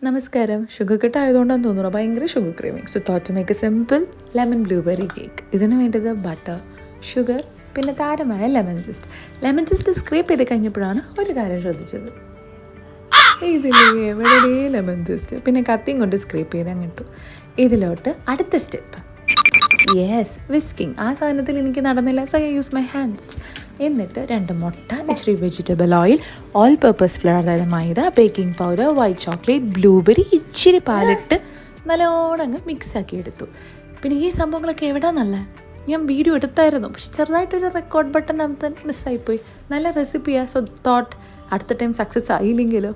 നമസ്കാരം. Sugar cut ആയതുകൊണ്ടാന്ന് തോന്നുന്നു ഭയങ്കര sugar craving. So thought to make a simple lemon blueberry cake. ഇതിന് വേണ്ടത് ബട്ടർ, ഷുഗർ, പിന്നെ താരമായ ലെമൺ ജസ്റ്റ് സ്ക്രേപ്പ് ചെയ്ത് കഴിഞ്ഞപ്പോഴാണ് ഒരു കാര്യം ശ്രദ്ധിച്ചത്. ഇതിലേ എവിടെ ലെമൺ ജസ്റ്റ് പിന്നെ കത്തിയും കൊണ്ട് സ്ക്രേപ്പ് ചെയ്ത് അങ്ങിട്ടു. ഇതിലോട്ട് അടുത്ത സ്റ്റെപ്പ് യെസ് വിസ്കിങ്. ആ സാധനത്തിൽ എനിക്ക് നടന്നില്ല, so I use my hands. എന്നിട്ട് 2 മുട്ട, ഇച്ചിരി vegetable oil, all purpose flour അതായത് മൈദ, baking powder, white chocolate, blueberry, ഇച്ചിരി പാലിട്ട് നല്ലോണം അങ്ങ് മിക്സാക്കി എടുത്തു. പിന്നെ ഈ സംഭവങ്ങളൊക്കെ എവിടെ നല്ല ഞാൻ വീഡിയോ എടുത്തായിരുന്നു, പക്ഷെ ചെറുതായിട്ടൊരു റെക്കോർഡ് ബട്ടൺ അകത്ത് മിസ്സായിപ്പോയി. നല്ല റെസിപ്പിയാണ്. സോ തോട്ട് അടുത്ത ടൈം സക്സസ് ആയില്ലെങ്കിലോ.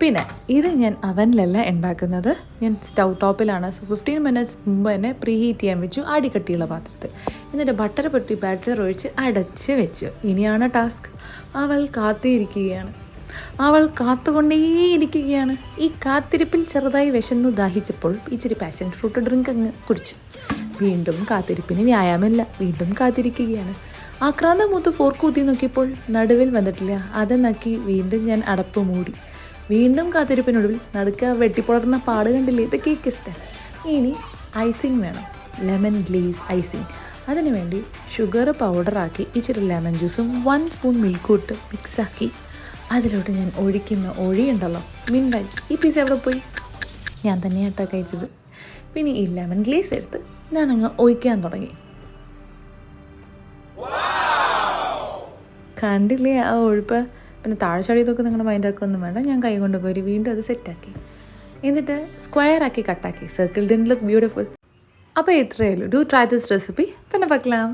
പിന്നെ ഇത് ഞാൻ അവനിലല്ല ഉണ്ടാക്കുന്നത്, ഞാൻ സ്റ്റൗ ടോപ്പിലാണ്. സോ 15 മിനിറ്റ്സ് മുമ്പ് തന്നെ പ്രീ ഹീറ്റ് ചെയ്യാൻ വെച്ചു അടിക്കട്ടിയുള്ള പാത്രത്തിൽ. എന്നിട്ട് ബട്ടർ പൊട്ടി ബാറ്റർ ഒഴിച്ച് അടച്ച് വെച്ചു. ഇനിയാണ് ടാസ്ക്. അവൾ കാത്തിരിക്കുകയാണ്. അവൾ കാത്തുകൊണ്ടേയിരിക്കുകയാണ്. ഈ കാത്തിരിപ്പിൽ ചെറുതായി വിശന്നു ദാഹിച്ചപ്പോൾ ഇച്ചിരി പാഷൻ ഫ്രൂട്ട് ഡ്രിങ്ക് അങ്ങ് കുടിച്ചു. വീണ്ടും കാത്തിരിപ്പിന് വ്യായാമമില്ല, വീണ്ടും കാത്തിരിക്കുകയാണ്. ആക്രാന്തം മൂത്ത് ഫോർക്ക് ഊത്തി നോക്കിയപ്പോൾ നടുവിൽ വന്നിട്ടില്ല. അത് നക്കി വീണ്ടും ഞാൻ അടപ്പ് മൂടി. വീണ്ടും കാത്തിരിപ്പിനൊടുവിൽ നടുക്ക വെട്ടിപ്പുളർന്ന പാട് കണ്ടില്ലേ. ഇത് കേക്ക് ഇഷ്ടം. ഇനി ഐസിങ് വേണം, ലെമൺ ഗ്ലേസ് ഐസിങ്. അതിനുവേണ്ടി ഷുഗർ പൗഡറാക്കി ഇച്ചിരി ലെമൺ ജ്യൂസും 1 സ്പൂൺ മിൽക്കും ഇട്ട് മിക്സാക്കി അതിലോട്ട് ഞാൻ ഒഴിക്കുന്ന ഒഴിയുണ്ടല്ലോ മിൻവായി. ഈ പീസ് എവിടെ പോയി? ഞാൻ തന്നെയാട്ടോ കഴിച്ചത്. പിന്നെ ഈ ലെമൺ ഗ്ലേസ് എടുത്ത് ഞാനങ്ങ് ഒഴിക്കാൻ തുടങ്ങി. കണ്ടില്ലേ ആ ഒഴുപ്പ്? പിന്നെ താഴെ ചടിയതൊക്കെ നിങ്ങളുടെ മൈൻഡാക്കൊന്നും വേണ്ട. ഞാൻ കൈ കൊണ്ട് കോരി വീണ്ടും അത് സെറ്റാക്കി. എന്നിട്ട് സ്ക്വയർ ആക്കി കട്ടാക്കി. Circle didn't look beautiful. അപ്പോൾ ഇത്രയേ ഉള്ളൂ. Do try this recipe. പിന്നെ വെക്കലാം.